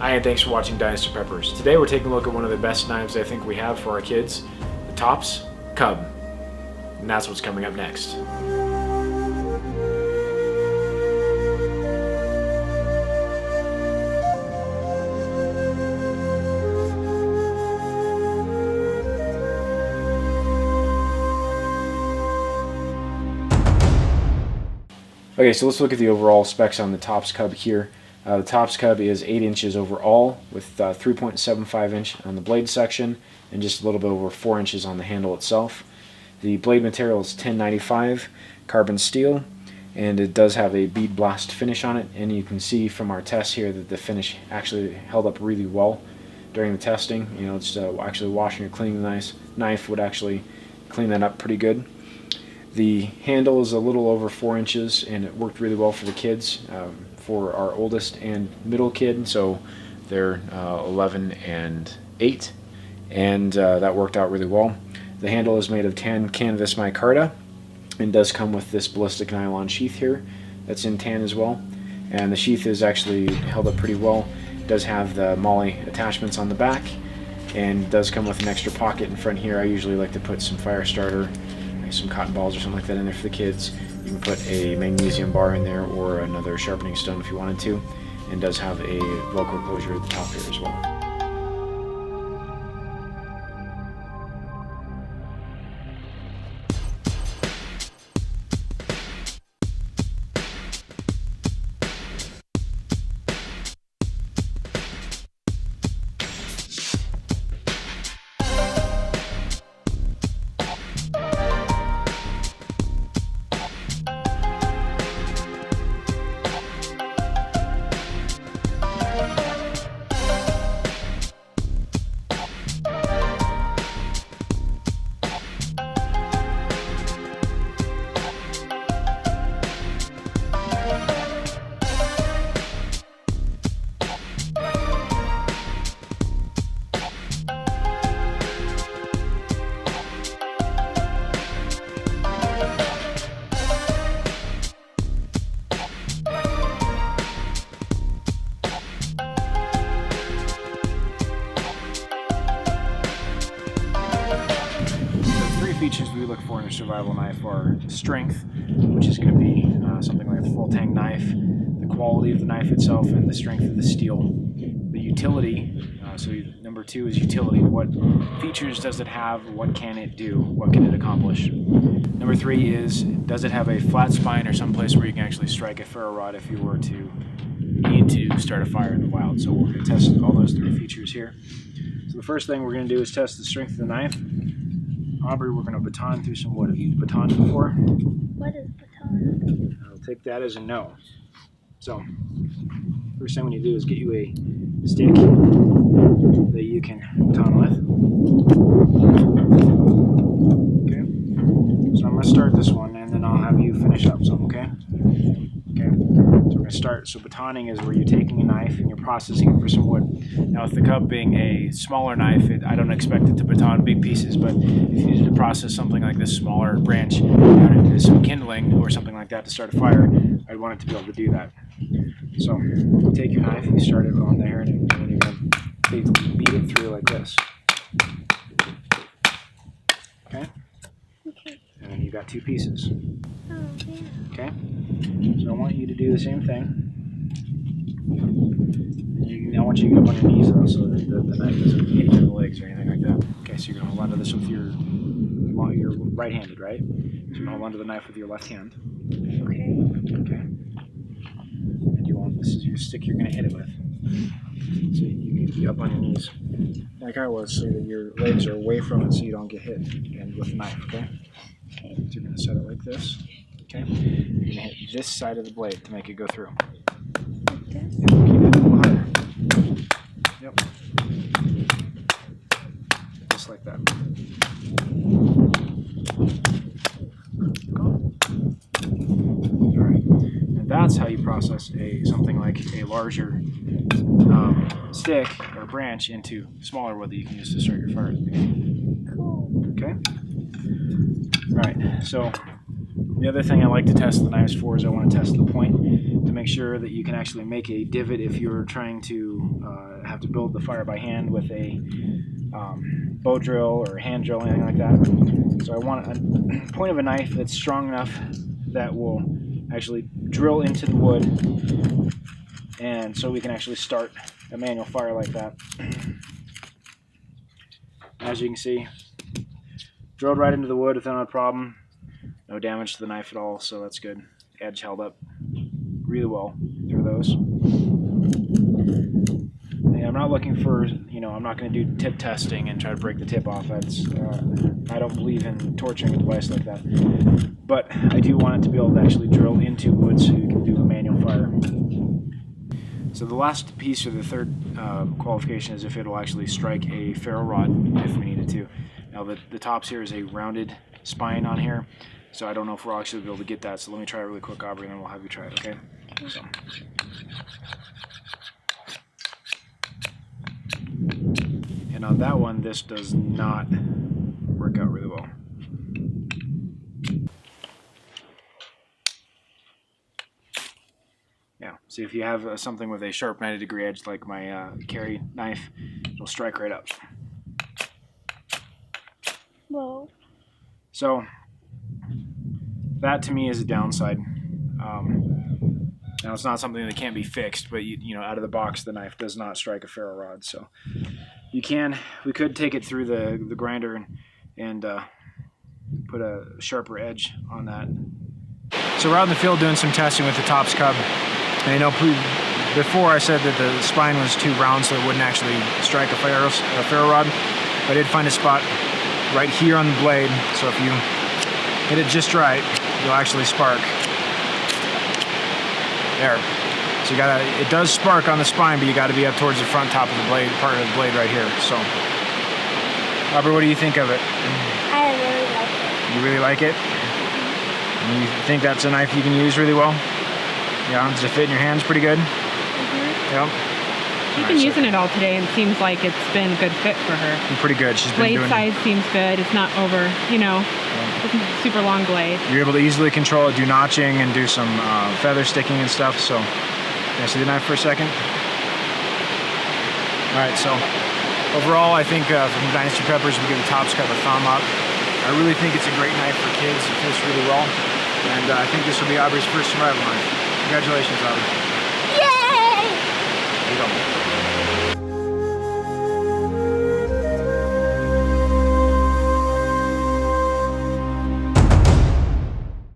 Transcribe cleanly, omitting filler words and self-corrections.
Hi, and thanks for watching Dynasty Preppers. Today we're taking a look at one of the best knives I think we have for our kids, the Tops C.U.B. And that's what's coming up next. Okay, so let's look at the overall specs on the Tops C.U.B. here. The Tops C.U.B. is 8 inches overall with 3.75 inch on the blade section and just a little bit over 4 inches on the handle itself. The blade material is 1095 carbon steel, and it does have a bead blast finish on it, and you can see from our test here that the finish actually held up really well during the testing. You know, just actually washing or cleaning the knife would actually clean that up pretty good. The handle is a little over 4 inches, and it worked really well for the kids, for our oldest and middle kid, so they're 11 and 8, and that worked out really well. The handle is made of tan canvas micarta and does come with this ballistic nylon sheath here that's in tan as well, and the sheath is actually held up pretty well. It does have the molle attachments on the back and does come with an extra pocket in front here. I usually like to put some fire starter, some cotton balls or something like that in there for the kids. You can put a magnesium bar in there or another sharpening stone if you wanted to, and does have a Velcro closure at the top here as well. Features we look for in a survival knife are strength, which is going to be something like a full tang knife, the quality of the knife itself, and the strength of the steel. The utility, so number 2 is utility. What features does it have? What can it do? What can it accomplish? Number 3 is, does it have a flat spine or some place where you can actually strike a ferro rod if you were to need to start a fire in the wild? So we're going to test all those 3 features here. So the first thing we're going to do is test the strength of the knife. Aubrey, we're going to baton through some wood. Have you used baton before? What is baton? I'll take that as a no. So, first thing we need to do is get you a stick that you can baton with. Okay. So I'm going to start this one, and then I'll have you finish up some, okay? Okay. So we're going to start. So batoning is where you're taking a knife and you're processing it for some wood. Now with the C.U.B. being a smaller knife, I don't expect it to baton big pieces, but if you needed to process something like this smaller branch down into some kindling or something like that to start a fire, I'd want it to be able to do that. So you take your knife, you start it on there, and then you're going to beat it through like this. Okay? Okay. And then you've got 2 pieces. Oh, yeah. Okay? So I want you to do the same thing. I want you to get up on your knees though, so that the knife doesn't hit you in the legs or anything like that. Okay, so you're going to hold onto this with you're right-handed, right? So you're going to hold onto the knife with your left hand. Okay. Okay. And this is your stick you're going to hit it with. So you need to be up on your knees, like I was, so that your legs are away from it so you don't get hit and with the knife, okay? Okay. So you're going to set it like this, okay? You're going to hit this side of the blade to make it go through. Like this? Keep it a little higher. Yep. Just like that. Alright. And that's how you process something like a larger stick or branch into smaller wood that you can use to start your fire. Cool. Okay? Alright, so The other thing I like to test the knives for is I want to test the point to make sure that you can actually make a divot if you're trying to have to build the fire by hand with a bow drill or hand drill, anything like that. So I want a point of a knife that's strong enough that will actually drill into the wood, and so we can actually start a manual fire like that. As you can see, drilled right into the wood without a problem. No damage to the knife at all, so that's good. Edge held up really well through those. And I'm not looking for, I'm not going to do tip testing and try to break the tip off. That's I don't believe in torturing a device like that. But I do want it to be able to actually drill into wood so you can do a manual fire. So the last piece, or the third qualification, is if it'll actually strike a ferro rod if we needed to. Now the tops here is a rounded spine on here, so I don't know if we'll actually be able to get that. So let me try it really quick, Aubrey, and then we'll have you try it, okay? So. And on that one, this does not work out really well. Yeah, see, if you have something with a sharp 90-degree edge like my carry knife, it'll strike right up. Whoa. So that to me is a downside. Now it's not something that can't be fixed, but out of the box the knife does not strike a ferro rod. So we could take it through the grinder and put a sharper edge on that. So we're out in the field doing some testing with the Tops C.U.B. And before I said that the spine was too round so it wouldn't actually strike a ferro rod. I did find a spot right here on the blade, so if you hit it just right, you'll actually spark. There. So it does spark on the spine, but you gotta be up towards the front top of the blade, part of the blade right here. So, Aubrey, what do you think of it? I really like it. You really like it? And you think that's a knife you can use really well? Yeah, does it fit in your hands pretty good? Yep. She's been using it all today, and it seems like it's been a good fit for her. Pretty good. She's been blade size seems good. It's not over, it's a super long blade. You're able to easily control it, do notching, and do some feather sticking and stuff. So, can I see the knife for a second? All right. So, overall, I think from Dynasty Peppers, we give the Tops C.U.B. a thumb up. I really think it's a great knife for kids. It fits really well, and I think this will be Aubrey's first survival knife. Congratulations, Aubrey. Yay! There you go.